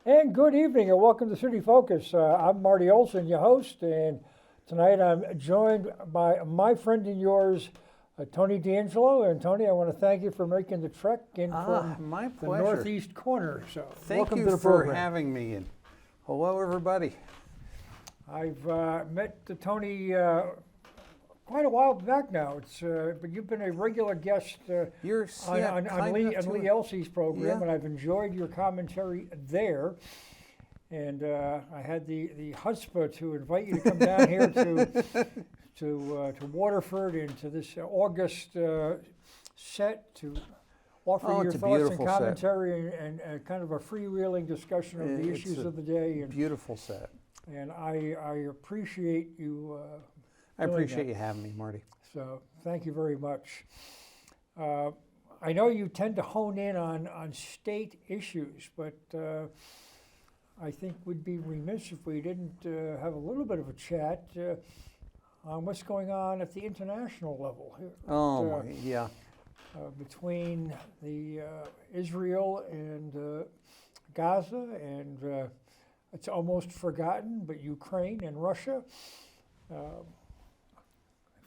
And good evening and welcome to City Focus. I'm Marty Olsen, your host, and tonight I'm joined by my friend and yours, Tony D'Angelo. And Tony, I want to thank you for making the trek in from my the pleasure. northeast corner. So Thank welcome you to the for program. having me. And hello, everybody. I've met Tony quite a while back now. But you've been a regular guest You're on Lee Elsie's program, Yeah. and I've enjoyed your commentary there. And I had the chutzpah to invite you to come down here to Waterford and to this August set to offer your it's a thoughts and beautiful set. commentary and kind of a freewheeling discussion of the It's issues a of the day. And, Beautiful set. and I appreciate you. I doing appreciate that. you having me, Marty. So thank you very much. I know you tend to hone in on state issues, but I think we'd be remiss if we didn't have a little bit of a chat on what's going on at the international level here. Oh, yeah. Between the Israel and Gaza, and it's almost forgotten, but Ukraine and Russia.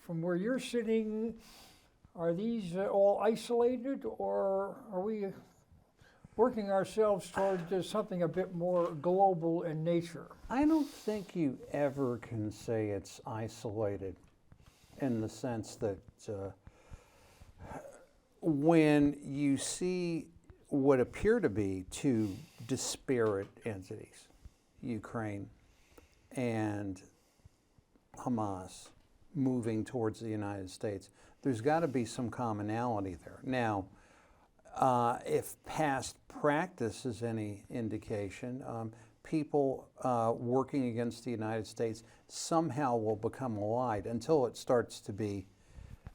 From where you're sitting, are these all isolated, or are we working ourselves toward something a bit more global in nature? I don't think you ever can say it's isolated in the sense that when you see what appear to be two disparate entities, Ukraine and Hamas, moving towards the United States, there's got to be some commonality there. Now, if past practice is any indication, people working against the United States somehow will become allied until it starts to be,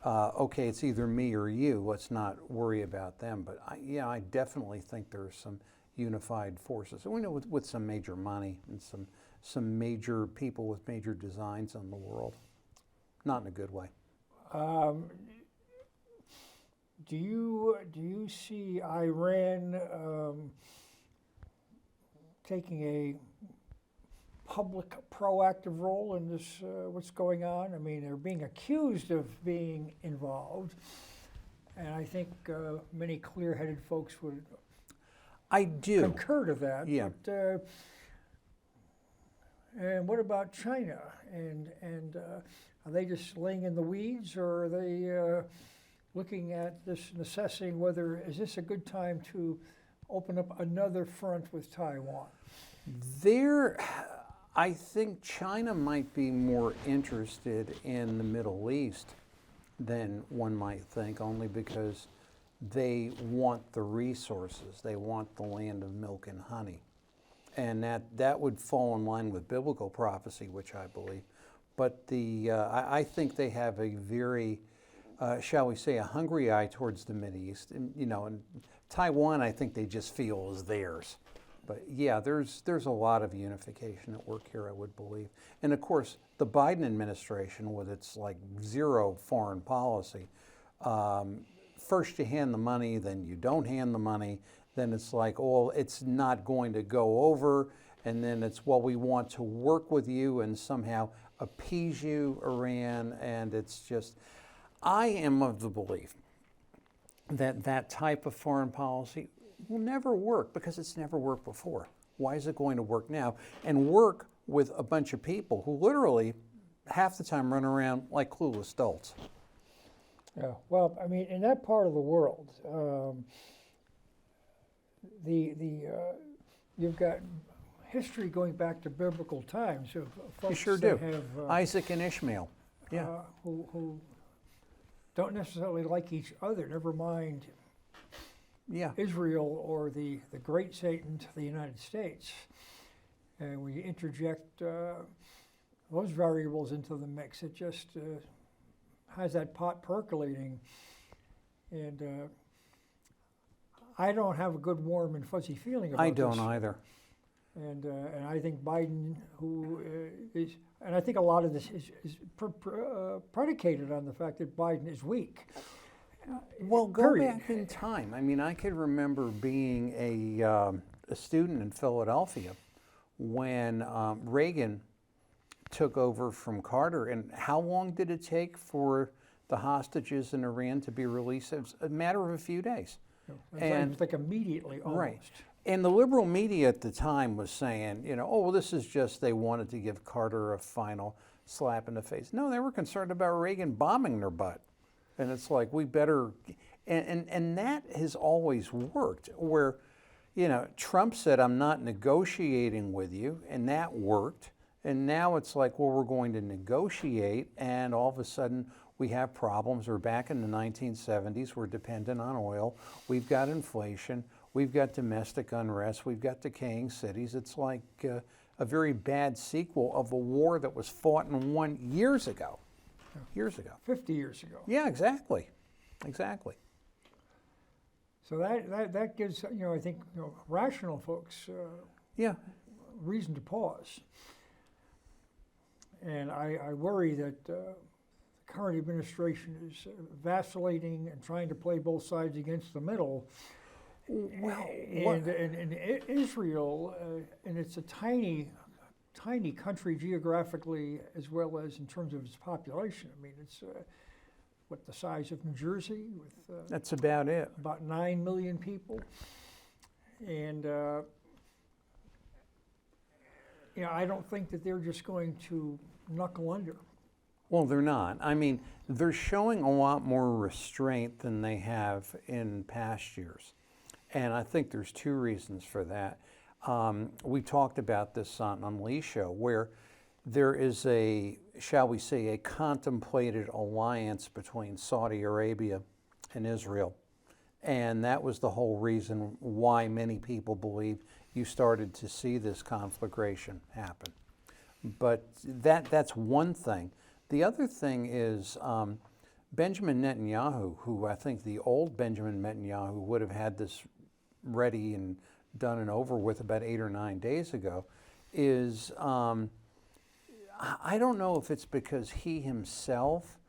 okay, it's either me or you, let's not worry about them. But I definitely think there's some unified forces. And we know with some major money and some major people with major designs on the world. Not in a good way. Do you see Iran taking a public proactive role in this? What's going on? I mean, they're being accused of being involved, and I think many clear-headed folks would concur to that. Yeah. But, and what about China? And are they just laying in the weeds, or are they looking at this and assessing whether is this a good time to open up another front with Taiwan? I think China might be more interested in the Middle East than one might think, only because they want the resources. They want the land of milk and honey. And that would fall in line with biblical prophecy, which I believe. But I think they have a very, shall we say, a hungry eye towards the Mideast. And Taiwan, I think they just feel is theirs. But yeah, there's a lot of unification at work here, I would believe. And of course, the Biden administration, with its like zero foreign policy, first you hand the money, then you don't hand the money, then it's like, oh, it's not going to go over, and then it's, well, we want to work with you and somehow appease you, Iran, and it's just, I am of the belief that that type of foreign policy will never work because it's never worked before. Why is it going to work now? And work with a bunch of people who literally half the time run around like clueless adults. Yeah, well, I mean, in that part of the world, you've got history going back to biblical times of folks You sure that do. have Isaac and Ishmael. Yeah. who don't necessarily like each other. Never mind Yeah. Israel or the great Satan to the United States. And when you interject those variables into the mix, it just has that pot percolating. And I don't have a good, warm, and fuzzy feeling about this. I don't either. And I think Biden, and I think a lot of this is predicated on the fact that Biden is weak. Well, go Period. back in time. I mean, I could remember being a student in Philadelphia when Reagan took over from Carter. And how long did it take for the hostages in Iran to be released? It was a matter of a few days. It's like immediately, almost. Right. And the liberal media at the time was saying, you know, oh, well, this is just they wanted to give Carter a final slap in the face. No, they were concerned about Reagan bombing their butt. And it's like, we better, and that has always worked, where, you know, Trump said, I'm not negotiating with you, and that worked. And now it's like, well, we're going to negotiate, and all of a sudden we have problems. We're back in the 1970s. We're dependent on oil. We've got inflation. We've got domestic unrest. We've got decaying cities. It's like a very bad sequel of a war that was fought and won years ago. Years ago. 50 years ago. Yeah, exactly. Exactly. So that gives, you know, I think, you know, rational folks Yeah. reason to pause. And I worry that the current administration is vacillating and trying to play both sides against the middle. Well, And Israel, and it's a tiny country geographically as well as in terms of its population. I mean, it's the size of New Jersey with that's about it. about 9 million people. And you know, I don't think that they're just going to knuckle under. Well, they're not. I mean, they're showing a lot more restraint than they have in past years. And I think there's two reasons for that. We talked about this on Lee's show, where there is a, shall we say, a contemplated alliance between Saudi Arabia and Israel. And that was the whole reason why many people believe you started to see this conflagration happen. But that's one thing. The other thing is Benjamin Netanyahu, who I think the old Benjamin Netanyahu would have had this ready and done and over with about 8 or 9 days ago, is I don't know if it's because he himself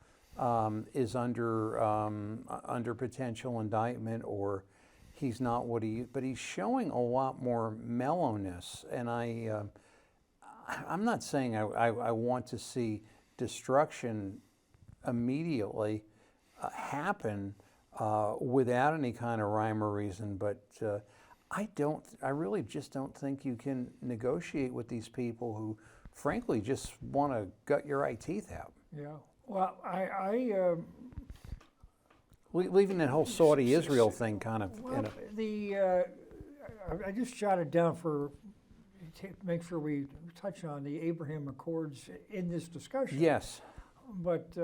is under potential indictment, or he's not what he, but he's showing a lot more mellowness. And I'm not saying I want to see destruction immediately happen without any kind of rhyme or reason, but I really just don't think you can negotiate with these people who frankly just want to gut your eye teeth out. Yeah. Well, Leaving that whole Saudi-Israel thing kind of, well, I just jotted down to make sure we touch on the Abraham Accords in this discussion. yes. But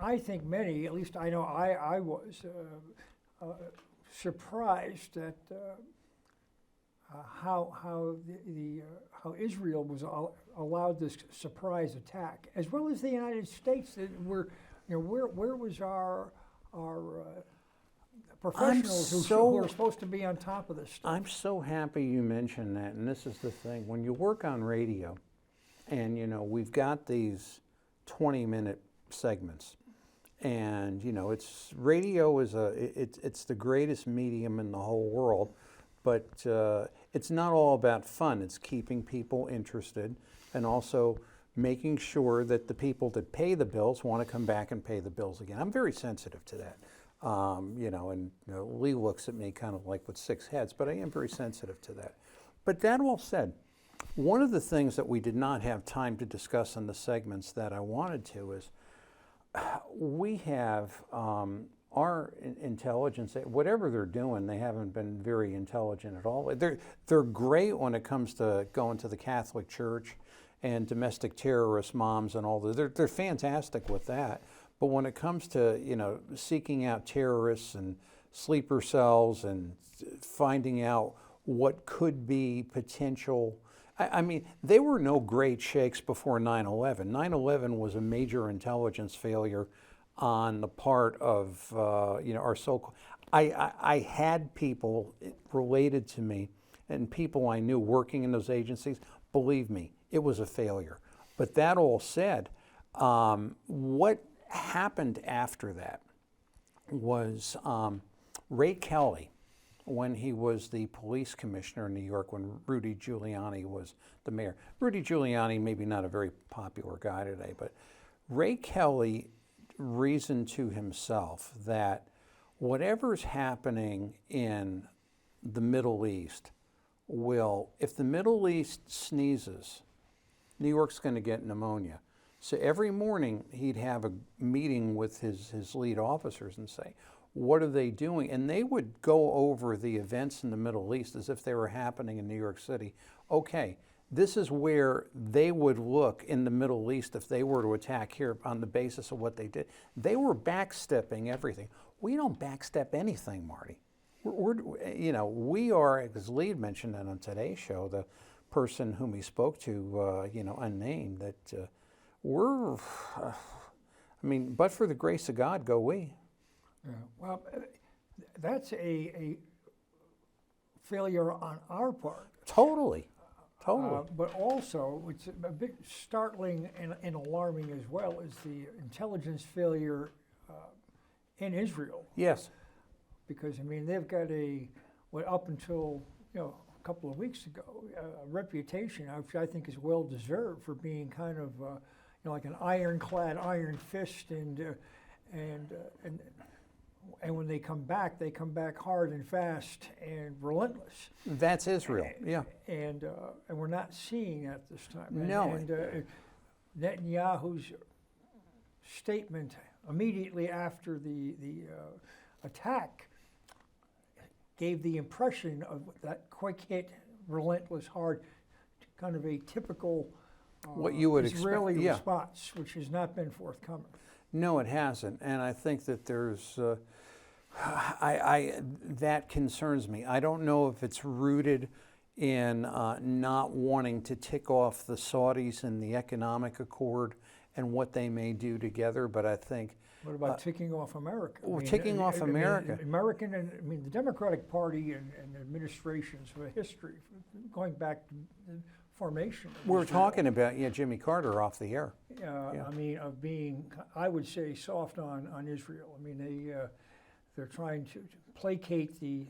I think many, at least I know I was surprised at how Israel was allowed this surprise attack, as well as the United States. That were, you know, where was our professionals who are supposed to be on top of this stuff? I'm so happy you mentioned that, and this is the thing. When you work on radio, and you know, we've got these 20-minute segments, and you know, it's radio is it's the greatest medium in the whole world, but it's not all about fun. It's keeping people interested, and also making sure that the people that pay the bills want to come back and pay the bills again. I'm very sensitive to that. You know, and you know, Lee looks at me kind of like with 6 heads, but I am very sensitive to that. But that all said, one of the things that we did not have time to discuss in the segments that I wanted to is we have our intelligence, whatever they're doing, they haven't been very intelligent at all. They're great when it comes to going to the Catholic Church and domestic terrorist moms and all that. They're fantastic with that. But when it comes to, you know, seeking out terrorists and sleeper cells and finding out what could be potential, I mean, they were no great shakes before 9/11. 9/11 was a major intelligence failure on the part of, you know, our so-called. I had people related to me and people I knew working in those agencies. Believe me, it was a failure. But that all said, what happened after that was Ray Kelly, when he was the police commissioner in New York, when Rudy Giuliani was the mayor. Rudy Giuliani, maybe not a very popular guy today, but Ray Kelly reasoned to himself that whatever's happening in the Middle East will, if the Middle East sneezes, New York's going to get pneumonia. So every morning he'd have a meeting with his lead officers and say, what are they doing? And they would go over the events in the Middle East as if they were happening in New York City. Okay, this is where they would look in the Middle East if they were to attack here on the basis of what they did. They were backstepping everything. We don't backstep anything, Marty. We are, as Lee mentioned on Today's show, the person whom he spoke to, unnamed, that but for the grace of God, go we. Yeah. Well, that's a failure on our part. Totally. But also, it's a bit startling and alarming as well, is the intelligence failure in Israel. Yes. Because, they've got up until, a couple of weeks ago, a reputation, which I think is well deserved for being kind of, like an ironclad iron fist, and when they come back hard and fast and relentless. That's Israel, yeah. And we're not seeing that this time. No. And Netanyahu's statement immediately after the attack gave the impression of that quick hit, relentless, hard, kind of a typical what you would Israeli expect, yeah. response, which has not been forthcoming. No, it hasn't, and I think that there's, that concerns me. I don't know if it's rooted in not wanting to tick off the Saudis in the economic accord and what they may do together, but I think. What about ticking off America? Ticking off America. The Democratic Party and administrations for history, going back to the formation. We're talking about, Jimmy Carter off the air. Of being, I would say, soft on Israel. They're trying to placate the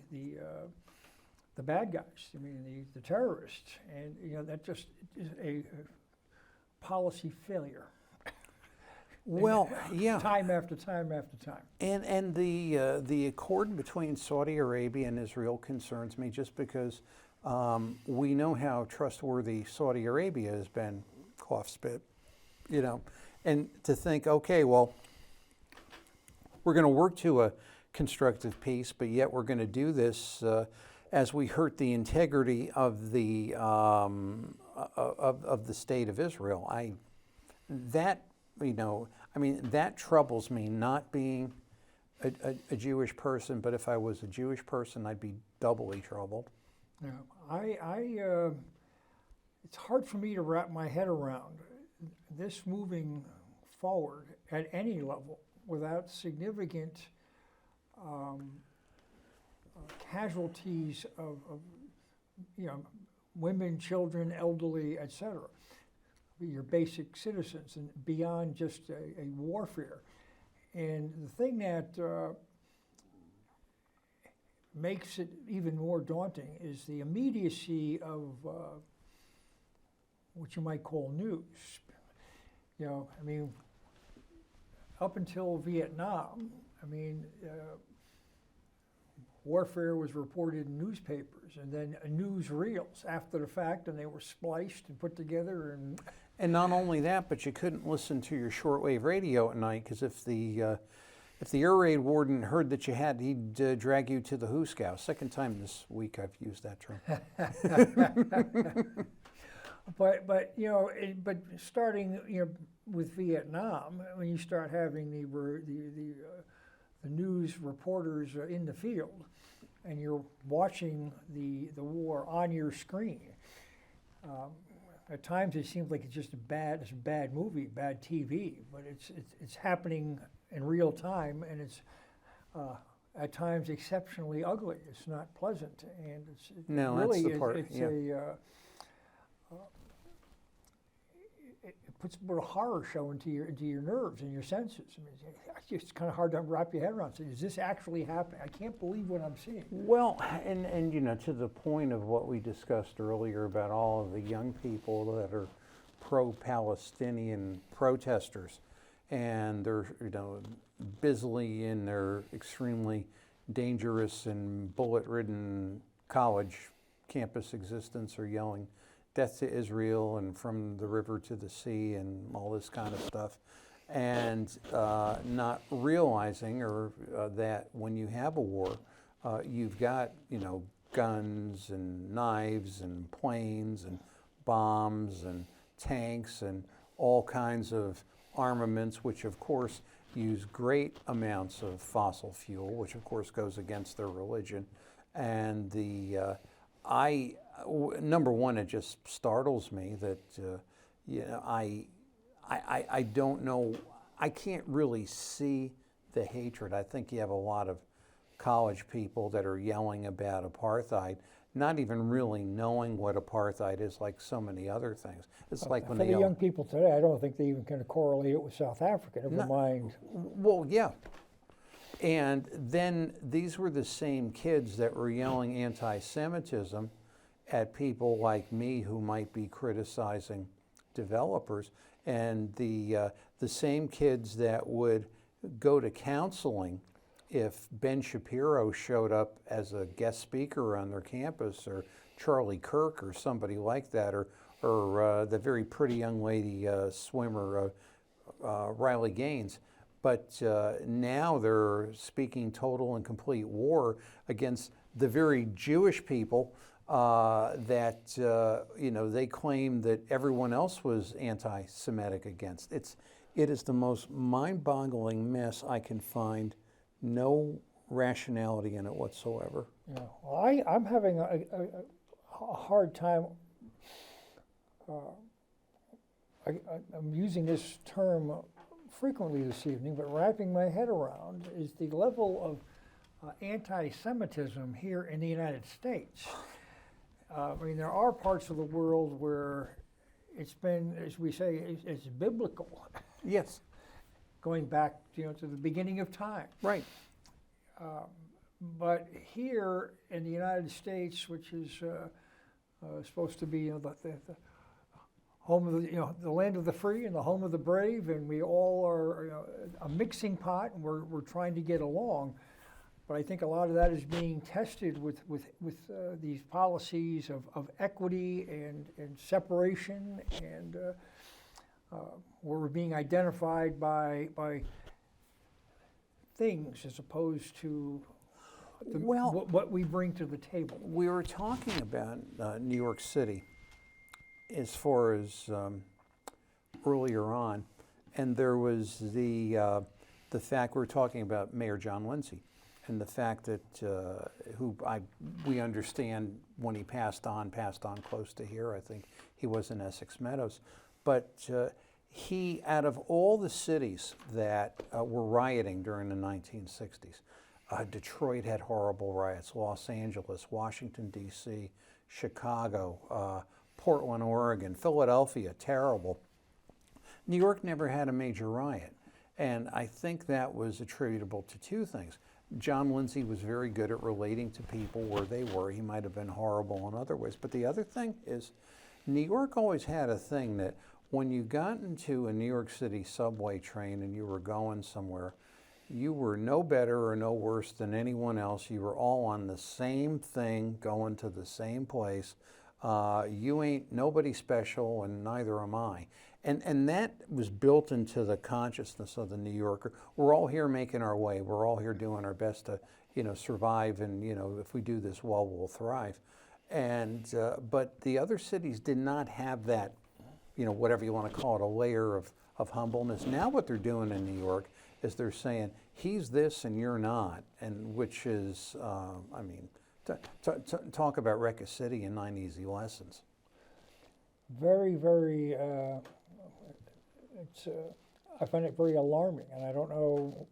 bad guys. The terrorists, and that just is a policy failure. Well, yeah. Time after time after time. And the accord between Saudi Arabia and Israel concerns me, just because we know how trustworthy Saudi Arabia has been, cough spit, and to think, okay, well, we're going to work to a constructive peace, but yet we're going to do this as we hurt the integrity of the state of Israel. That troubles me, not being a Jewish person, but if I was a Jewish person, I'd be doubly troubled. Yeah, it's hard for me to wrap my head around this moving forward at any level without significant casualties of women, children, elderly, etc. Your basic citizens, and beyond just a warfare. And the thing that makes it even more daunting is the immediacy of what you might call news. Up until Vietnam, warfare was reported in newspapers and then newsreels after the fact, and they were spliced and put together. And not only that, but you couldn't listen to your shortwave radio at night, because if the air raid warden heard that you had, he'd drag you to the hoosegow. Second time this week I've used that term. But starting with Vietnam, when you start having the news reporters in the field, and you're watching the war on your screen. At times it seems like it's just a bad movie, bad TV, but it's happening in real time, and it's at times exceptionally ugly. It's not pleasant, and it puts a little horror show into your nerves and your senses. I mean, it's kind of hard to wrap your head around. So, is this actually happening? I can't believe what I'm seeing. Well, and to the point of what we discussed earlier about all of the young people that are pro-Palestinian protesters, and they're busily in their extremely dangerous and bullet-ridden college campus existence are yelling death to Israel and from the river to the sea and all this kind of stuff, and not realizing that when you have a war, you've got guns and knives and planes and bombs and tanks and all kinds of armaments, which of course use great amounts of fossil fuel, which of course goes against their religion. And number one, it just startles me that I don't know, I can't really see the hatred. I think you have a lot of college people that are yelling about apartheid, not even really knowing what apartheid is, like so many other things. It's like when for the young people today, I don't think they even can correlate it with South Africa. Never mind. Well, yeah. And then these were the same kids that were yelling anti-Semitism at people like me who might be criticizing developers, and the same kids that would go to counseling if Ben Shapiro showed up as a guest speaker on their campus, or Charlie Kirk or somebody like that, or the very pretty young lady swimmer Riley Gaines. But now they're speaking total and complete war against the very Jewish people that they claim that everyone else was anti-Semitic against. It is the most mind-boggling mess I can find. No rationality in it whatsoever. Yeah. Well, I'm having a hard time. I'm using this term frequently this evening, but wrapping my head around is the level of anti-Semitism here in the United States. I mean, there are parts of the world where it's been, as we say, it's biblical. Yes. Going back, to the beginning of time. Right. But here in the United States, which is supposed to be the home of the land of the free and the home of the brave, and we all are a mixing pot, and we're trying to get along. But I think a lot of that is being tested with these policies of equity and separation, and where we're being identified by things as opposed to what we bring to the table. We were talking about New York City as far as earlier on, and there was the fact we were talking about Mayor John Lindsay, and the fact that we understand when he passed on close to here. I think he was in Essex Meadows, but he, out of all the cities that were rioting during the 1960s, Detroit had horrible riots, Los Angeles, Washington, D.C., Chicago, Portland, Oregon, Philadelphia, terrible. New York never had a major riot, and I think that was attributable to two things. John Lindsay was very good at relating to people where they were. He might have been horrible in other ways, but the other thing is New York always had a thing that when you got into a New York City subway train and you were going somewhere, you were no better or no worse than anyone else. You were all on the same thing, going to the same place. You ain't nobody special, and neither am I. And that was built into the consciousness of the New Yorker. We're all here making our way. We're all here doing our best to, survive, and if we do this well, we'll thrive. And but the other cities did not have that, whatever you want to call it, a layer of humbleness. Now what they're doing in New York is they're saying, he's this and you're not, and which is, talk about wreck a city in 9 easy lessons. Very, very, I find it very alarming, and I don't know,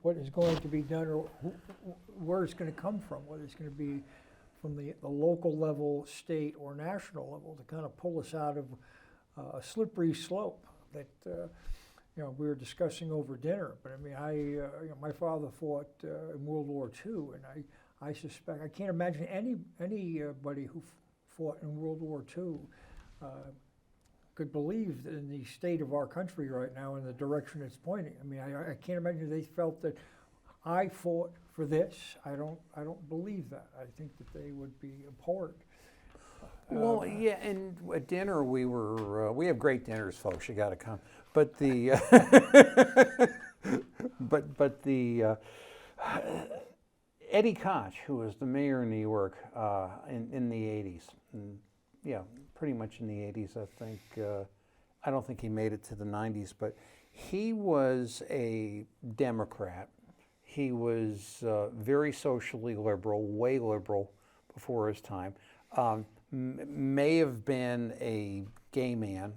what is going to be done, or where it's going to come from, whether it's going to be from the local level, state, or national level, to kind of pull us out of a slippery slope that we were discussing over dinner. But I mean, my father fought in World War II, and I suspect I can't imagine anybody who fought in World War II could believe in the state of our country right now and the direction it's pointing. I mean, I can't imagine they felt that I fought for this. I don't believe that. I think that they would be abhorrent. Well, yeah, and at dinner we have great dinners, folks. You got to come. But the Eddie Koch, who was the mayor of New York in the 80s, and, yeah, pretty much in the 80s, I think. I don't think he made it to the 90s, but he was a Democrat. He was very socially liberal, way liberal before his time. May have been a gay man.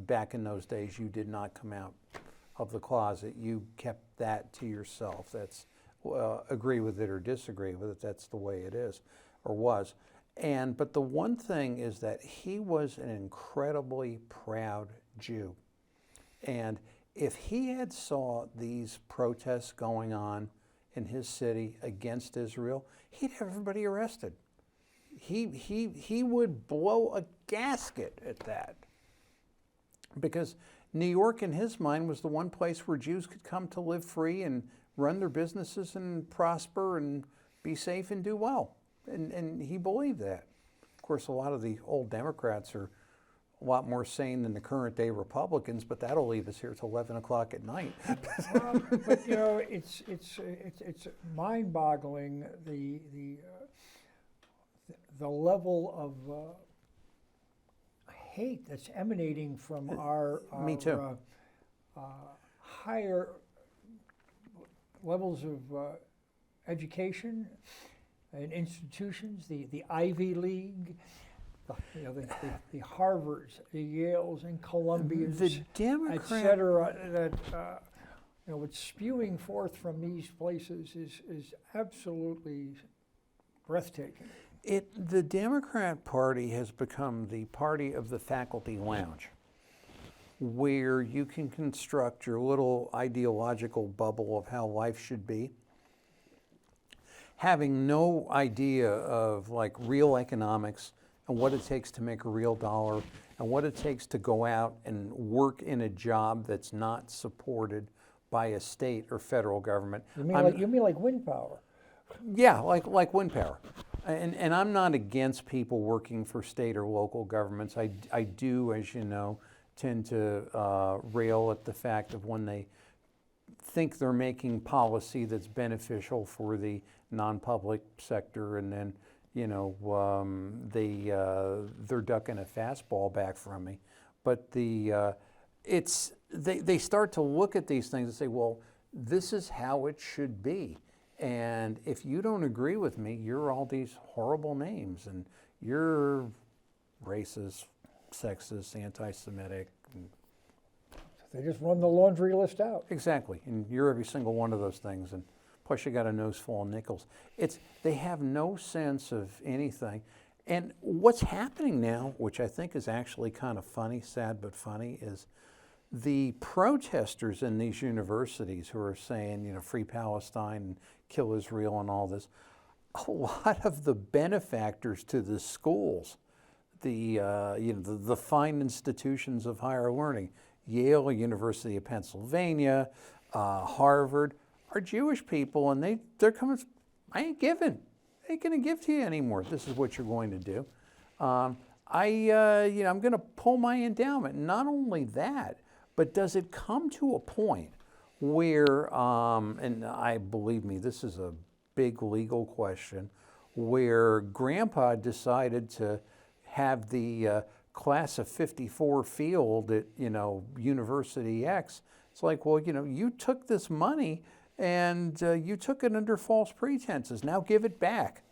Back in those days, you did not come out of the closet. You kept that to yourself. That's agree with it or disagree with it. That's the way it is, or was. But the one thing is that he was an incredibly proud Jew. And if he had saw these protests going on in his city against Israel, he'd have everybody arrested. He would blow a gasket at that. Because New York, in his mind, was the one place where Jews could come to live free and run their businesses and prosper and be safe and do well. And he believed that. Of course, a lot of the old Democrats are a lot more sane than the current day Republicans, but that'll leave us here till 11 o'clock at night. But it's mind-boggling the level of hate that's emanating from our Me too. higher levels of education and institutions, the Ivy League, the Harvards, the Yales and Columbias, The Democrat, et cetera, that what's spewing forth from these places is absolutely breathtaking. The Democrat Party has become the party of the faculty lounge, where you can construct your little ideological bubble of how life should be, having no idea of like real economics and what it takes to make a real dollar and what it takes to go out and work in a job that's not supported by a state or federal government. You mean like wind power? Yeah, like wind power. And I'm not against people working for state or local governments. I do, as you know, tend to rail at the fact of when they think they're making policy that's beneficial for the non-public sector, and then they're ducking a fastball back from me. But they start to look at these things and say, well, this is how it should be. And if you don't agree with me, you're all these horrible names, and you're racist, sexist, anti-Semitic. They just run the laundry list out. Exactly, and you're every single one of those things, and plus you got a nose full of nickels. They have no sense of anything. And what's happening now, which I think is actually kind of funny, sad but funny, is the protesters in these universities who are saying, free Palestine and kill Israel and all this, a lot of the benefactors to the schools, the fine institutions of higher learning, Yale, University of Pennsylvania, Harvard, are Jewish people, and they're coming, I ain't giving. I ain't going to give to you anymore. This is what you're going to do. I'm going to pull my endowment. Not only that, but does it come to a point where, and believe me, this is a big legal question, where Grandpa decided to have the class of '54 field at University X? It's like, well, you took this money and you took it under false pretenses. Now give it back.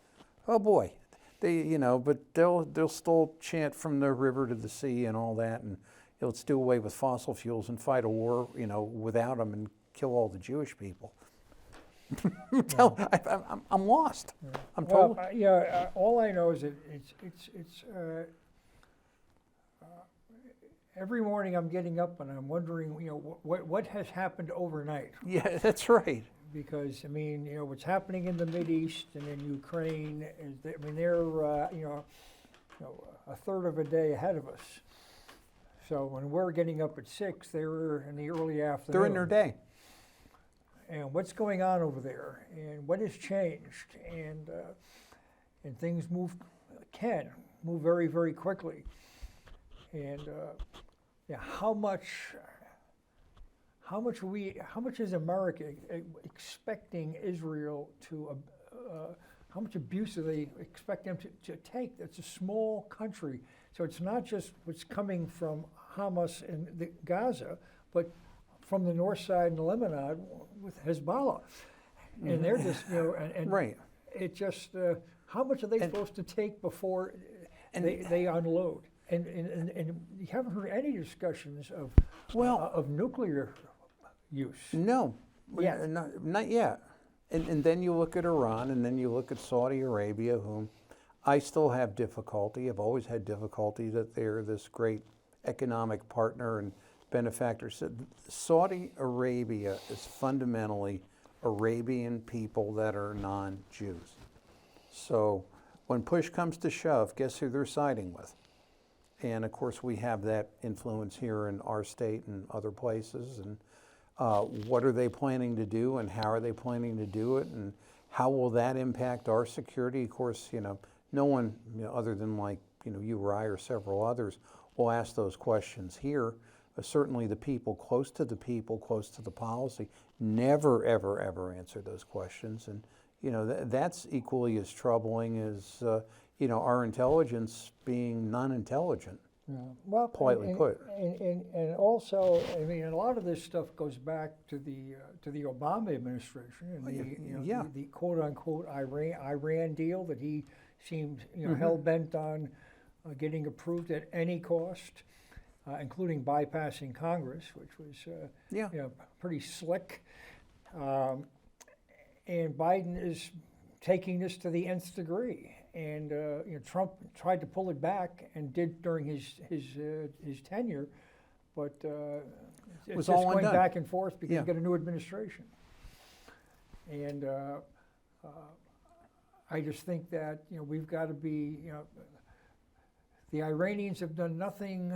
Oh boy, but they'll still chant from the river to the sea and all that, and let's do away with fossil fuels and fight a war, without them and kill all the Jewish people. I'm lost. Yeah. I'm told. All I know is that it's every morning I'm getting up and I'm wondering, what has happened overnight? Yeah, that's right. Because I mean, what's happening in the Mideast and in Ukraine is, they're a third of a day ahead of us. So when we're getting up at 6, they were in the early afternoon. They're in their day. And what's going on over there, and what has changed, and things can move very, very quickly. And how much is America expecting Israel to? How much abuse do they expect them to take? It's a small country, so it's not just what's coming from Hamas and Gaza, but from the north side in Lebanon with Hezbollah, and they're just and Right. it just how much are they supposed to take before they unload? And you haven't heard any discussions of nuclear use. No, Yeah. not yet. And then you look at Iran, and then you look at Saudi Arabia, whom I still have difficulty. I've always had difficulty that they're this great economic partner and benefactor. So Saudi Arabia is fundamentally Arabian people that are non-Jews. So when push comes to shove, guess who they're siding with? And of course, we have that influence here in our state and other places. And what are they planning to do, and how are they planning to do it, and how will that impact our security? Of course, no one, other than you or I or several others, will ask those questions here. Certainly the people, close to the policy, never, ever, ever answer those questions. And, that's equally as troubling as, our intelligence being non-intelligent. Yeah. Well, politely put. And also, a lot of this stuff goes back to the Obama administration and the quote unquote Iran deal that he seemed hell bent on getting approved at any cost, including bypassing Congress, which was pretty slick. And Biden is taking this to the nth degree. And Trump tried to pull it back and did during his tenure, but it's was just all going undone. back and forth because you got a new administration. And I just think that we've got to be the Iranians have done nothing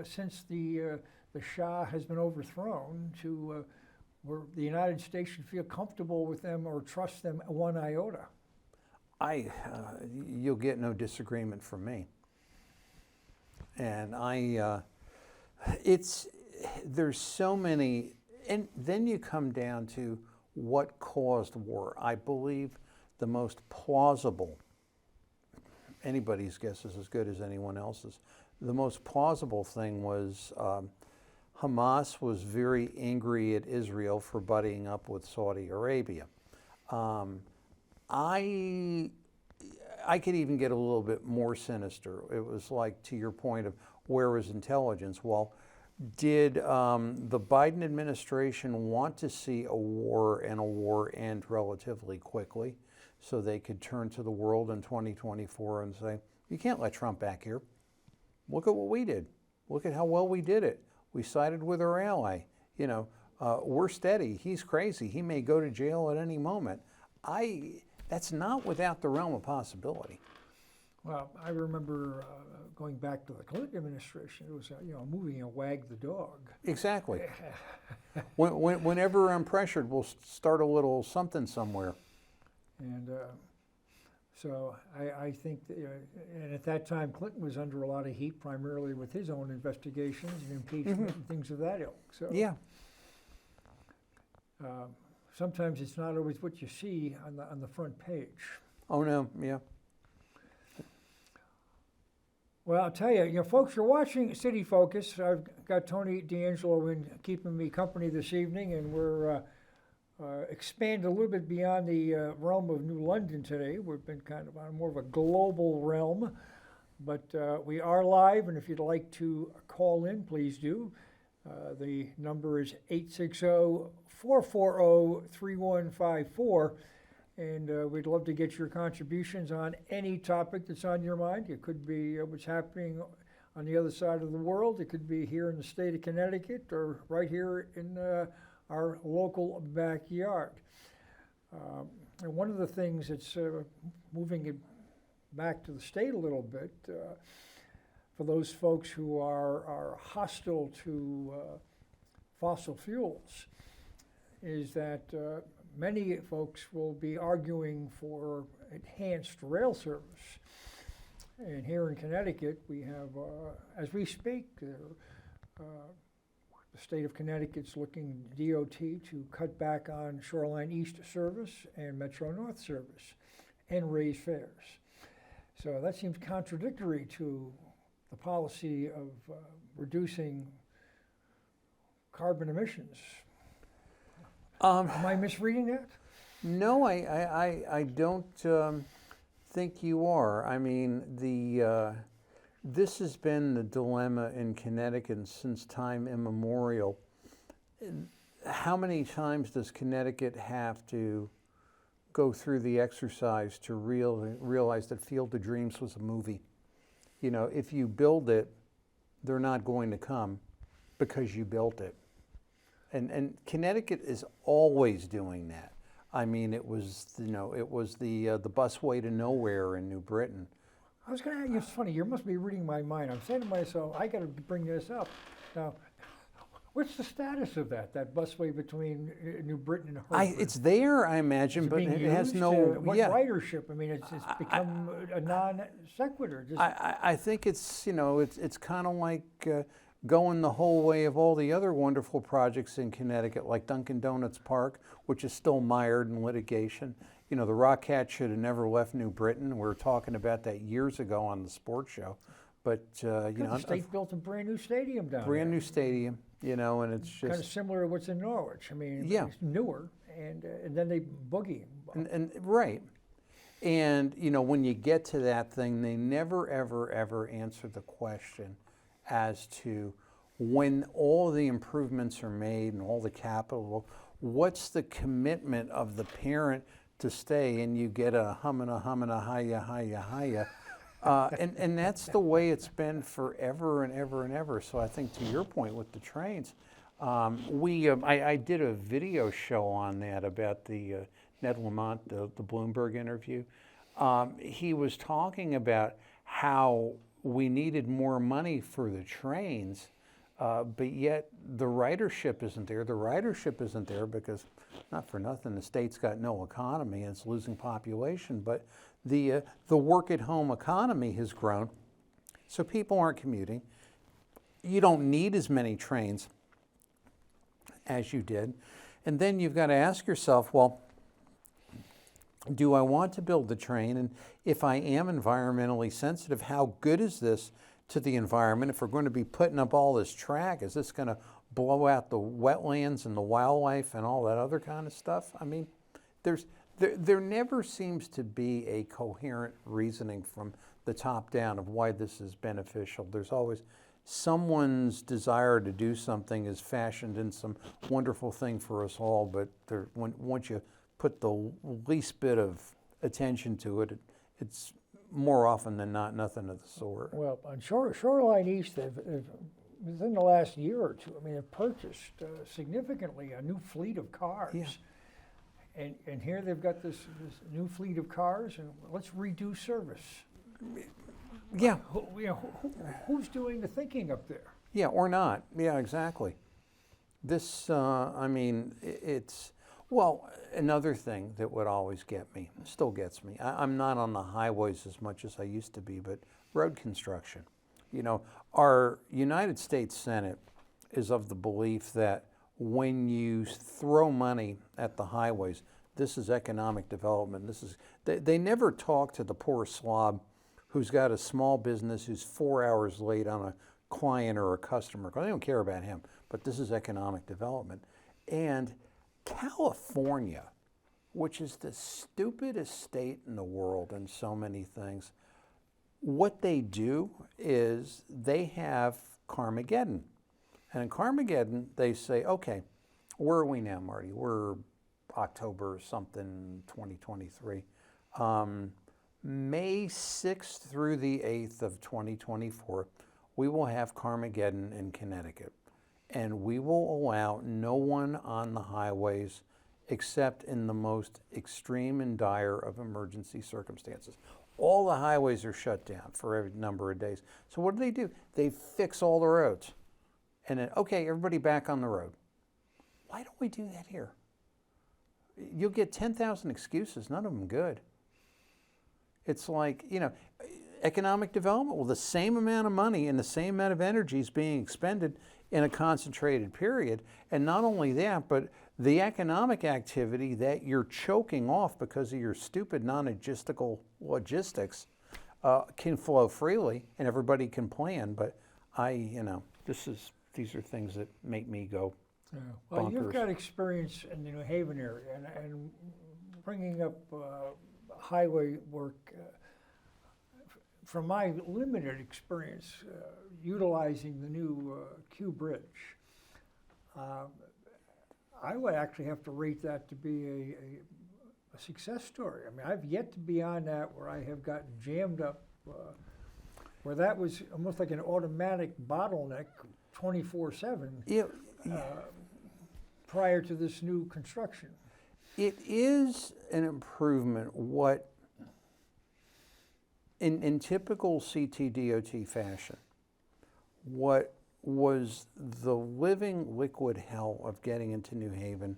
since the Shah has been overthrown to where the United States should feel comfortable with them or trust them one iota. You'll get no disagreement from me. And there's so many, and then you come down to what caused war. I believe the most plausible, anybody's guess is as good as anyone else's, the most plausible thing was Hamas was very angry at Israel for buddying up with Saudi Arabia. I could even get a little bit more sinister. It was like, to your point of where was intelligence? Well, did the Biden administration want to see a war and a war end relatively quickly so they could turn to the world in 2024 and say, you can't let Trump back here. Look at what we did. Look at how well we did it. We sided with our ally. We're steady. He's crazy. He may go to jail at any moment. That's not without the realm of possibility. Well, I remember going back to the Clinton administration. It was a movie, Wag the Dog. Exactly. Whenever I'm pressured, we'll start a little something somewhere. And so I think, that, and at that time, Clinton was under a lot of heat, primarily with his own investigations and impeachment and things of that ilk. So yeah. Sometimes it's not always what you see on the front page. Oh no, yeah. Well, I'll tell you, folks, you're watching City Focus. I've got Tony D'Angelo in keeping me company this evening, and we're expanded a little bit beyond the realm of New London today. We've been kind of on more of a global realm, but we are live, and if you'd like to call in, please do. The number is 860-440-3154, and we'd love to get your contributions on any topic that's on your mind. It could be what's happening on the other side of the world. It could be here in the state of Connecticut or right here in our local backyard. And one of the things that's moving it back to the state a little bit, for those folks who are hostile to fossil fuels, is that many folks will be arguing for enhanced rail service. And here in Connecticut, we have, as we speak, the state of Connecticut's looking DOT to cut back on Shoreline East service and Metro North service and raise fares. So that seems contradictory to the policy of reducing carbon emissions. Am I misreading that? No, I don't think you are. I mean, this has been the dilemma in Connecticut since time immemorial. How many times does Connecticut have to go through the exercise to realize that Field of Dreams was a movie? You know, if you build it, they're not going to come because you built it. And Connecticut is always doing that. I mean, it was, you know, it was the busway to nowhere in New Britain. I was going to ask you, it's funny, you must be reading my mind. I'm saying to myself, I got to bring this up. Now, what's the status of that busway between New Britain and Hartford? It's there, I imagine, but it has no, what ridership? I mean, it's become a non sequitur. I think it's, you know, it's kind of like going the whole way of all the other wonderful projects in Connecticut, like Dunkin' Donuts Park, which is still mired in litigation. You know, the Rockcat should have never left New Britain. We were talking about that years ago on the sports show. But, you know, the state built a brand new stadium down there. Brand new stadium, you know, and it's just... kind of similar to what's in Norwich. I mean, yeah. It's newer, and then they boogie. And right. And, you know, when you get to that thing, they never, ever, ever answer the question as to when all the improvements are made and all the capital, what's the commitment of the parent to stay, and you get a humana, hiya, hiya, hiya. And that's the way it's been forever and ever and ever. So I think to your point with the trains, I did a video show on that about the Ned Lamont, the Bloomberg interview. He was talking about how we needed more money for the trains, but yet the ridership isn't there. The ridership isn't there because, not for nothing, the state's got no economy and it's losing population, but the work-at-home economy has grown, so people aren't commuting. You don't need as many trains as you did. And then you've got to ask yourself, well, do I want to build the train? And if I am environmentally sensitive, how good is this to the environment? If we're going to be putting up all this track, is this going to blow out the wetlands and the wildlife and all that other kind of stuff? I mean, there never seems to be a coherent reasoning from the top down of why this is beneficial. There's always someone's desire to do something is fashioned in some wonderful thing for us all, but once you put the least bit of attention to it, it's more often than not nothing of the sort. Well, on Shoreline East, within the last year or two, I mean, they've purchased significantly a new fleet of cars. Yeah. And here they've got this new fleet of cars, and let's redo service. Yeah. Who's doing the thinking up there? Yeah, or not. Yeah, exactly. This, I mean, it's, well, another thing that would always get me, still gets me, I'm not on the highways as much as I used to be, but road construction. You know, our United States Senate is of the belief that when you throw money at the highways, this is economic development. This is, they never talk to the poor slob who's got a small business who's 4 hours late on a client or a customer. They don't care about him, but this is economic development. And California, which is the stupidest state in the world in so many things, what they do is they have Carmageddon. And in Carmageddon, they say, okay, where are we now, Marty? We're October something, 2023. May 6th through the 8th of 2024, we will have Carmageddon in Connecticut, and we will allow no one on the highways except in the most extreme and dire of emergency circumstances. All the highways are shut down for a number of days. So what do? They fix all the roads. And then, okay, everybody back on the road. Why don't we do that here? You'll get 10,000 excuses, none of them good. It's like, economic development. Well, the same amount of money and the same amount of energy is being expended in a concentrated period. And not only that, but the economic activity that you're choking off because of your stupid non-logistical logistics can flow freely and everybody can plan. But these are things that make me go Well, bonkers. you've got experience in the New Haven area, and bringing up highway work. From my limited experience utilizing the new Q Bridge, I would actually have to rate that to be a success story. I mean, I've yet to be on that where I have gotten jammed up, where that was almost like an automatic bottleneck 24/7 prior to this new construction. It is an improvement. What, in typical CTDOT fashion, what was the living liquid hell of getting into New Haven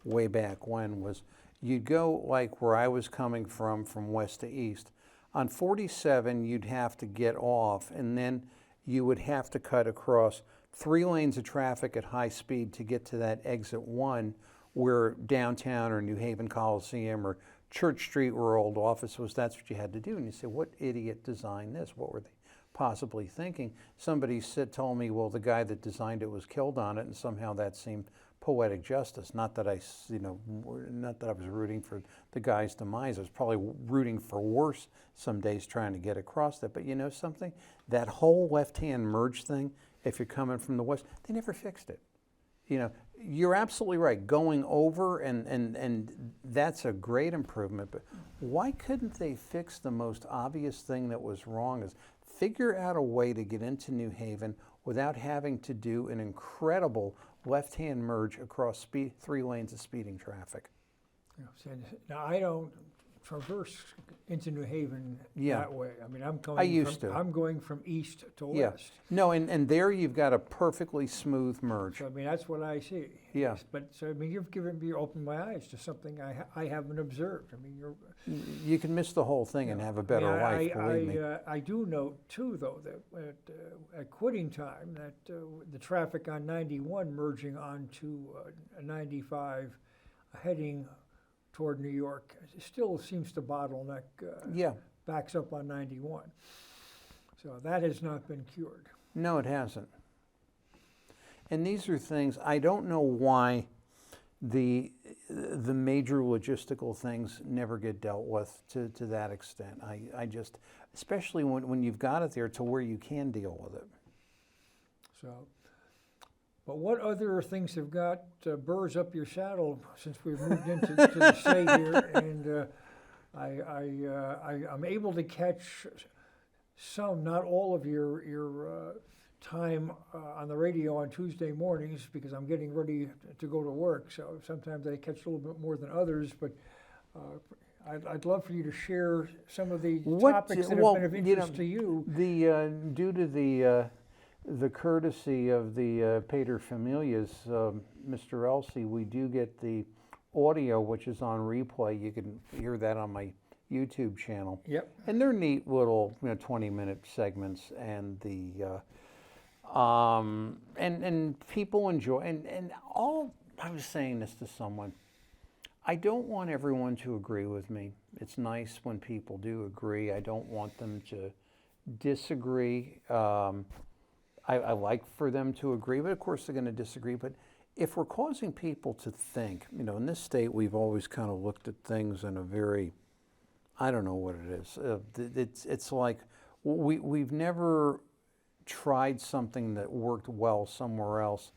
way back when was you'd go like where I was coming from west to east. On 47, you'd have to get off, and then you would have to cut across 3 lanes of traffic at high speed to get to that exit 1 where downtown or New Haven Coliseum or Church Street where our old office was. That's what you had to do. And you say, what idiot designed this? What were they possibly thinking? Somebody told me, well, the guy that designed it was killed on it, and somehow that seemed poetic justice. Not that I was rooting for the guy's demise. I was probably rooting for worse some days trying to get across that. But you know something? That whole left-hand merge thing, if you're coming from the west, they never fixed it. You're absolutely right. Going over, and that's a great improvement, but why couldn't they fix the most obvious thing that was wrong is figure out a way to get into New Haven without having to do an incredible left-hand merge across 3 lanes of speeding traffic. Now, I don't traverse into New Haven that way. I mean, I'm going from east to west. No, and there you've got a perfectly smooth merge. So, I mean, that's what I see. Yeah. But so, I mean, you opened my eyes to something I haven't observed. I mean, you can miss the whole thing and have a better life. Believe me. I do note too, though, that at quitting time, that the traffic on 91 merging onto 95, heading toward New York, still seems to bottleneck. Backs up on 91. So that has not been cured. No, it hasn't. And these are things, I don't know why the major logistical things never get dealt with to that extent. I just, especially when you've got it there to where you can deal with it. So, but what other things have got burrs up your saddle since we've moved into the state here? And I'm able to catch some, not all of your time on the radio on Tuesday mornings because I'm getting ready to go to work. So sometimes I catch a little bit more than others, but I'd love for you to share some of the topics that have been of interest to you. Due to the courtesy of the paterfamilias, Mr. Elsie, we do get the audio, which is on replay. You can hear that on my YouTube channel. Yep. And they're neat little 20-minute segments, and and people enjoy. And all I was saying this to someone. I don't want everyone to agree with me. It's nice when people do agree. I don't want them to disagree. I like for them to agree, but of course they're going to disagree. But if we're causing people to think, in this state we've always kind of looked at things in a very, I don't know what it is. It's like we've never tried something that worked well somewhere else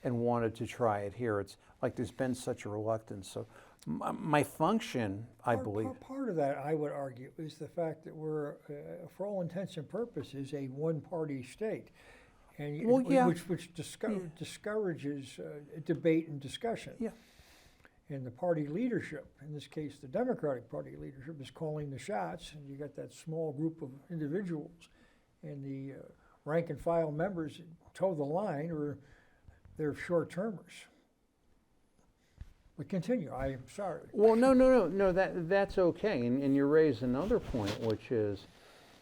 and wanted to try it here. It's like there's been such a reluctance. So my function, I believe. Part of that, I would argue, is the fact that we're, for all intents and purposes, a one-party state, and Well, yeah. which discourages debate and discussion. Yeah. And the party leadership, in this case, the Democratic Party leadership, is calling the shots, and you got that small group of individuals, and the rank and file members toe the line, or they're short-termers. But continue. I'm sorry. Well, no. That's okay, and you raise another point, which is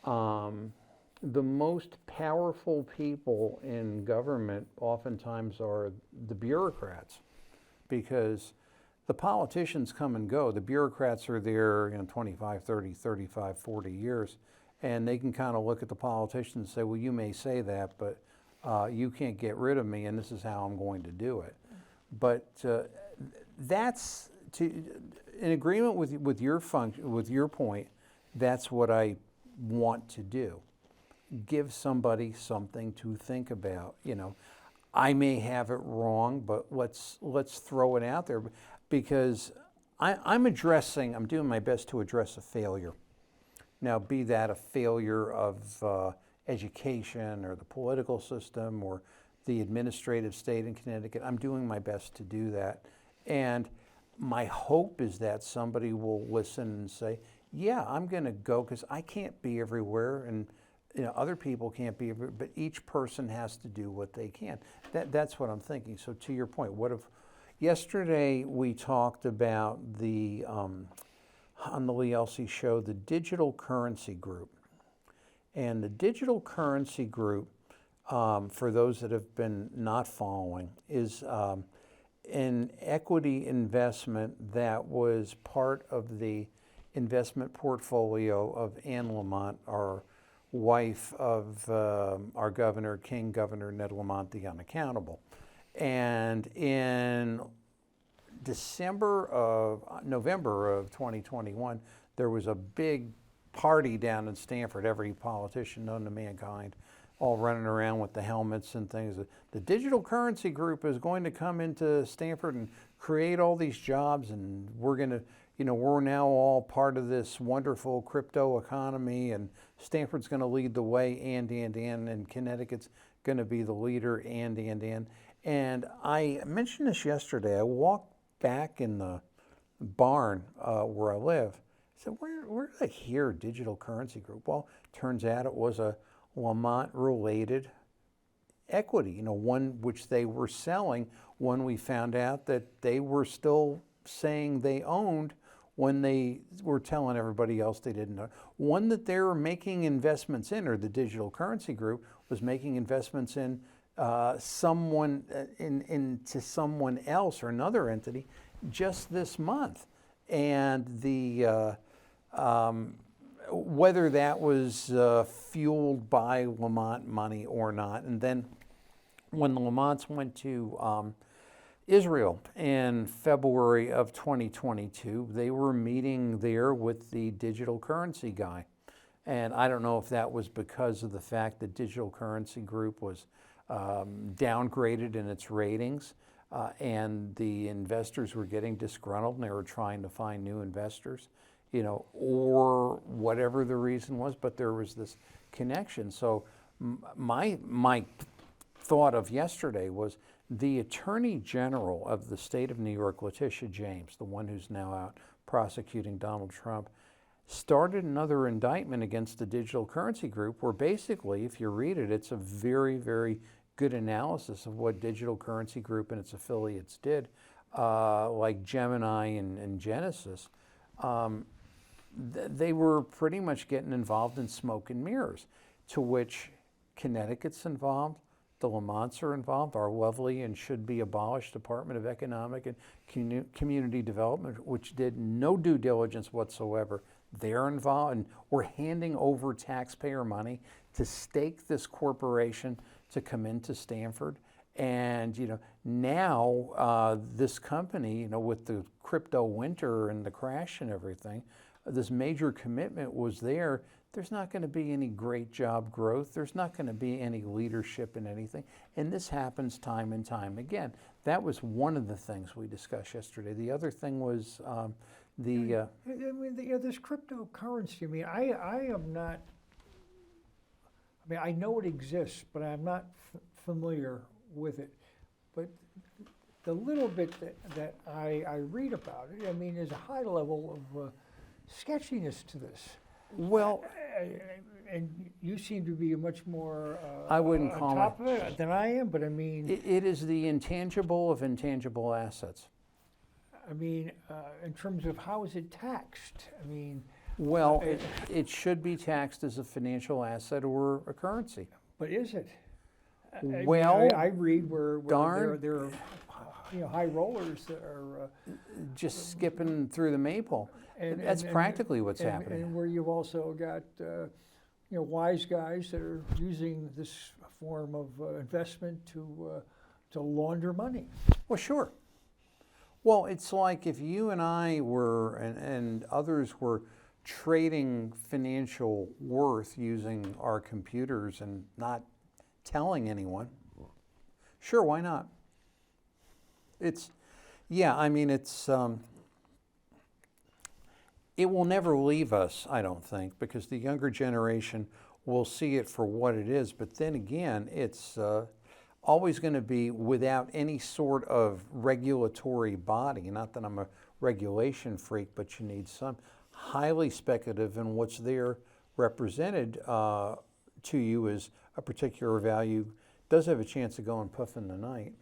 the most powerful people in government oftentimes are the bureaucrats, because the politicians come and go. The bureaucrats are there 25, 30, 35, 40 years, and they can kind of look at the politicians and say, well, you may say that, but you can't get rid of me, and this is how I'm going to do it. But that's in agreement with your function, with your point. That's what I want to do. Give somebody something to think about. I may have it wrong, but let's throw it out there, because I'm doing my best to address a failure. Now, be that a failure of education or the political system or the administrative state in Connecticut, I'm doing my best to do that. And my hope is that somebody will listen and say, yeah, I'm going to go, because I can't be everywhere, and other people can't be everywhere, but each person has to do what they can. That's what I'm thinking. So to your point, yesterday we talked about on the Lee Elsey show, the Digital Currency Group. And the Digital Currency Group, for those that have been not following, is an equity investment that was part of the investment portfolio of Anne Lamont, our wife of our governor, Governor Ned Lamont, the unaccountable. And in November of 2021, there was a big party down in Stamford. Every politician known to mankind, all running around with the helmets and things. The Digital Currency Group is going to come into Stamford and create all these jobs, and we're going to, we're now all part of this wonderful crypto economy, and Stamford's going to lead the way, and Connecticut's going to be the leader, and. And I mentioned this yesterday. I walked back in the barn where I live. I said, where did I hear Digital Currency Group? Well, turns out it was a Lamont-related equity, one which they were selling when we found out that they were still saying they owned when they were telling everybody else they didn't know. One that they were making investments in, or the Digital Currency Group was making investments in into someone else or another entity just this month. And whether that was fueled by Lamont money or not. And then when the Lamonts went to Israel in February of 2022, they were meeting there with the digital currency guy. And I don't know if that was because of the fact that Digital Currency Group was downgraded in its ratings, and the investors were getting disgruntled and they were trying to find new investors, or whatever the reason was, but there was this connection. So my thought of yesterday was the Attorney General of the state of New York, Letitia James, the one who's now out prosecuting Donald Trump, started another indictment against the Digital Currency Group, where basically, if you read it, it's a very, very good analysis of what Digital Currency Group and its affiliates did, like Gemini and Genesis. They were pretty much getting involved in smoke and mirrors, to which Connecticut's involved, the Lamonts are involved, our lovely and should be abolished Department of Economic and Community Development, which did no due diligence whatsoever. They're involved, and we're handing over taxpayer money to stake this corporation to come into Stamford. And now this company, with the crypto winter and the crash and everything, this major commitment was there, there's not going to be any great job growth. There's not going to be any leadership in anything. And this happens time and time again. That was one of the things we discussed yesterday. The other thing was I mean, this cryptocurrency. I mean, I am not. I mean, I know it exists, but I'm not familiar with it. But the little bit that I read about it, I mean, there's a high level of sketchiness to this. well, And you seem to be much more I wouldn't on call top of it than I am. But I mean, it is the intangible of intangible assets. In terms of how is it taxed? I mean, Well, it should be taxed as a financial asset or a currency. but is it? Well, I read where darn. there are high rollers that are Just skipping through the maypole. That's practically what's happening. and where you've also got wise guys that are using this form of investment to launder money. Well, sure. Well, it's like if you and I were, and others were trading financial worth using our computers and not telling anyone. Sure, why not? It will never leave us, I don't think, because the younger generation will see it for what it is. But then again, it's always going to be without any sort of regulatory body. Not that I'm a regulation freak, but you need some. Highly speculative, and what's there represented to you as a particular value does have a chance of going poof in the night.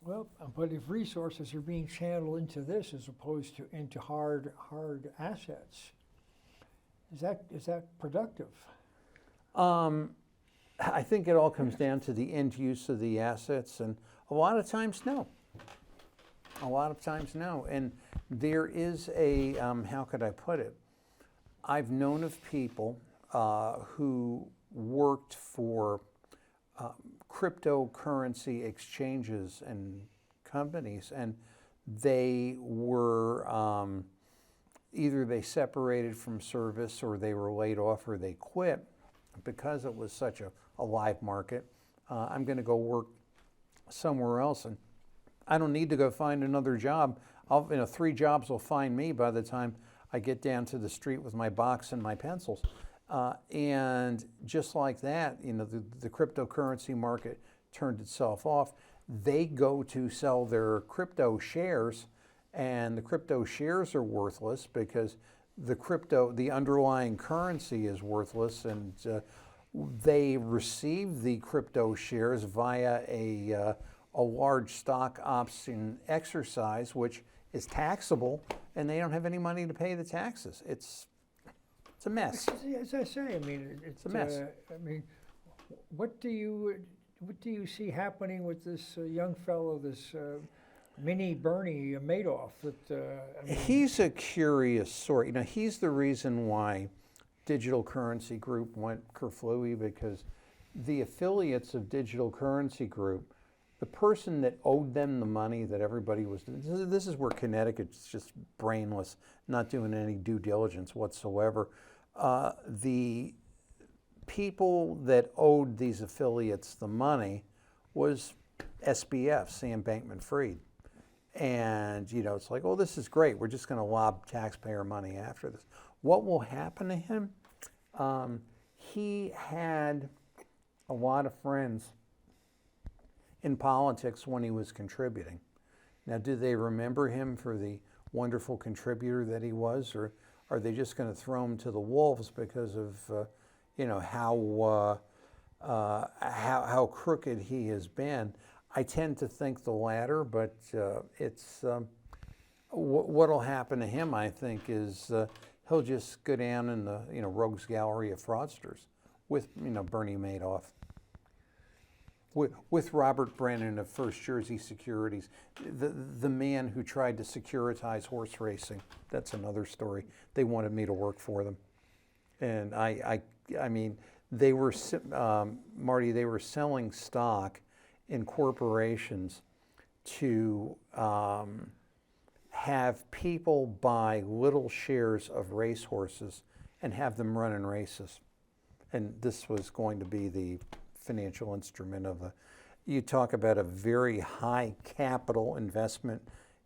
Well, but if resources are being channeled into this as opposed to into hard assets, is that productive? I think it all comes down to the end use of the assets, and a lot of times, no. A lot of times, no. And there is a, how could I put it? I've known of people who worked for cryptocurrency exchanges and companies, and they were either they separated from service, or they were laid off, or they quit because it was such a live market. I'm going to go work somewhere else, and I don't need to go find another job. 3 jobs will find me by the time I get down to the street with my box and my pencils. And just like that, the cryptocurrency market turned itself off. They go to sell their crypto shares, and the crypto shares are worthless because the underlying currency is worthless, and they receive the crypto shares via a large stock option exercise, which is taxable, and they don't have any money to pay the taxes. It's a mess. As I say, it's a mess. What do you see happening with this young fellow, this mini Bernie Madoff? He's a curious sort. He's the reason why Digital Currency Group went kerflooey, because the affiliates of Digital Currency Group, the person that owed them the money that everybody was, this is where Connecticut's just brainless, not doing any due diligence whatsoever. The people that owed these affiliates the money was SBF, Sam Bankman-Fried. And, it's like, oh, this is great. We're just going to lob taxpayer money after this. What will happen to him? He had a lot of friends in politics when he was contributing. Now, do they remember him for the wonderful contributor that he was, or are they just going to throw him to the wolves because of, how crooked he has been? I tend to think the latter, but what'll happen to him, I think, is he'll just go down in the rogues gallery of fraudsters with Bernie Madoff, with Robert Brennan of First Jersey Securities, the man who tried to securitize horse racing. That's another story. They wanted me to work for them, and I mean, they were Marty. They were selling stock in corporations to have people buy little shares of racehorses and have them run in races. And this was going to be the financial instrument of you talk about a very high capital investment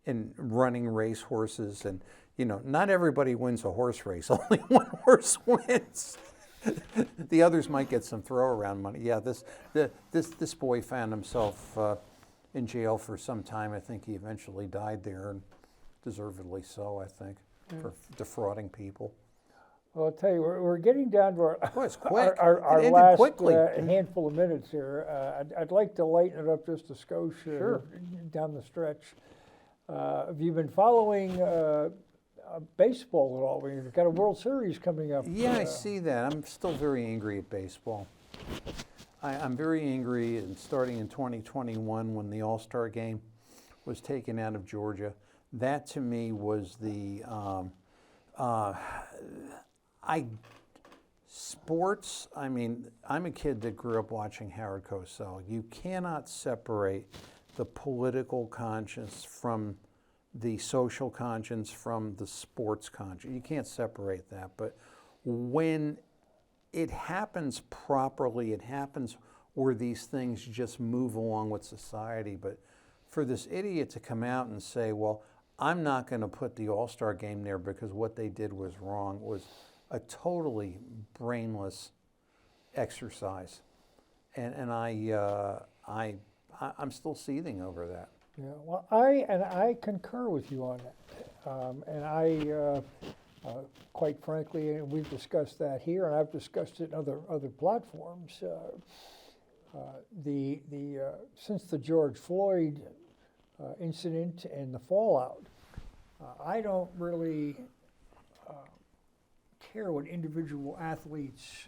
in running racehorses, and not everybody wins a horse race. Only one horse wins. The others might get some throw around money. Yeah, this boy found himself in jail for some time. I think he eventually died there, and deservedly so, I think, for defrauding people. Well, I'll tell you, we're getting down to It's quick. our It ended last quickly. handful of minutes here. I'd like to lighten it up just a skosh Sure. down the stretch. Have you been following baseball at all? We've got a World Series coming up. Yeah, I see that. I'm still very angry at baseball. I'm very angry, and starting in 2021 when the All-Star game was taken out of Georgia. That to me was the sports. I mean, I'm a kid that grew up watching Howard Cosell. You cannot separate the political conscience from the social conscience from the sports conscience. You can't separate that. But when it happens properly, it happens where these things just move along with society. But for this idiot to come out and say, well, I'm not going to put the All-Star game there because what they did was wrong, was a totally brainless exercise. And I'm still seething over that. Yeah, well, I concur with you on that, and I quite frankly, and we've discussed that here, and I've discussed it in other platforms. Since the George Floyd incident and the fallout, I don't really care what individual athletes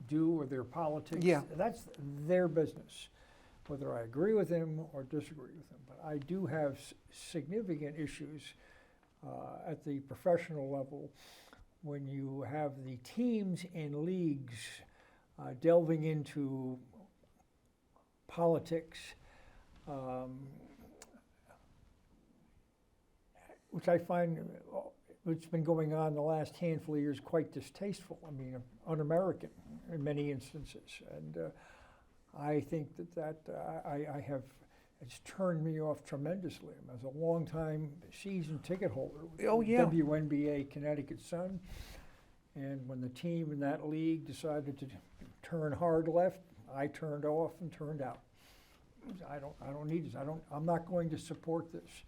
do or their politics. Yeah. That's their business, whether I agree with them or disagree with them. But I do have significant issues at the professional level when you have the teams and leagues delving into politics, which I find, what's been going on the last handful of years, quite distasteful. I mean, un-American in many instances. And I think that it's turned me off tremendously. As a long-time season ticket holder with the WNBA Connecticut Sun, and when the team in that league decided to turn hard left, I turned off and turned out. I don't need this. I'm not going to support this.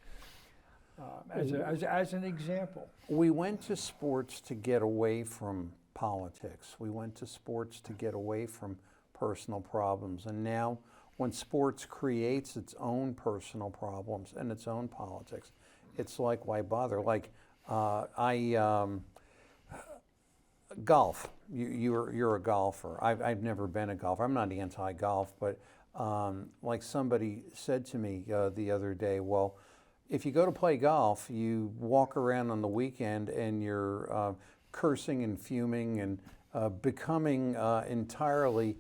As an example. We went to sports to get away from politics. We went to sports to get away from personal problems. And now when sports creates its own personal problems and its own politics, it's like, why bother? Like, golf. You're a golfer. I've never been a golfer. I'm not anti-golf, but like somebody said to me the other day, well, if you go to play golf, you walk around on the weekend and you're cursing and fuming and becoming entirely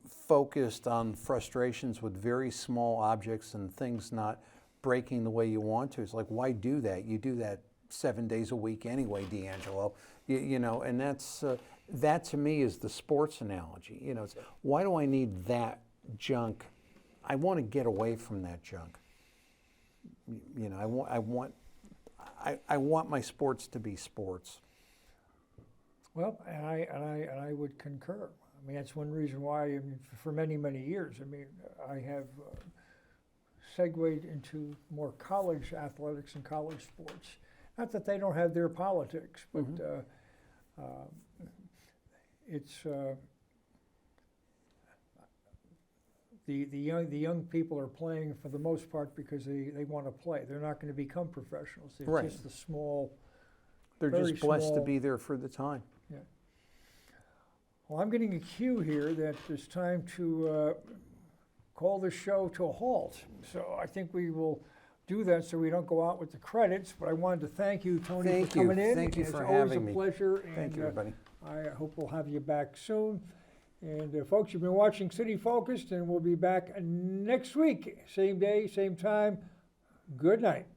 focused on frustrations with very small objects and things not breaking the way you want to. It's like, why do that? You do that 7 days a week anyway, D'Angelo. You know, and that to me is the sports analogy. You know, it's, why do I need that junk? I want to get away from that junk. You know, I want my sports to be sports. Well, and I would concur. I mean, that's one reason why, I mean, for many years, I mean, I have segued into more college athletics and college sports. Not that they don't have their politics, but it's the young people are playing for the most part because they want to play. They're not going to become professionals. They're Right. just the small. They're just blessed to be there for the time. Yeah. Well, I'm getting a cue here that it's time to call the show to a halt. So I think we will do that so we don't go out with the credits. But I wanted to thank you, Tony, for coming in. Thank you for having me. having me. It's always a pleasure. Thank you, everybody. I hope we'll have you back soon. And folks, you've been watching City Focused, and we'll be back next week. Same day, same time. Good night.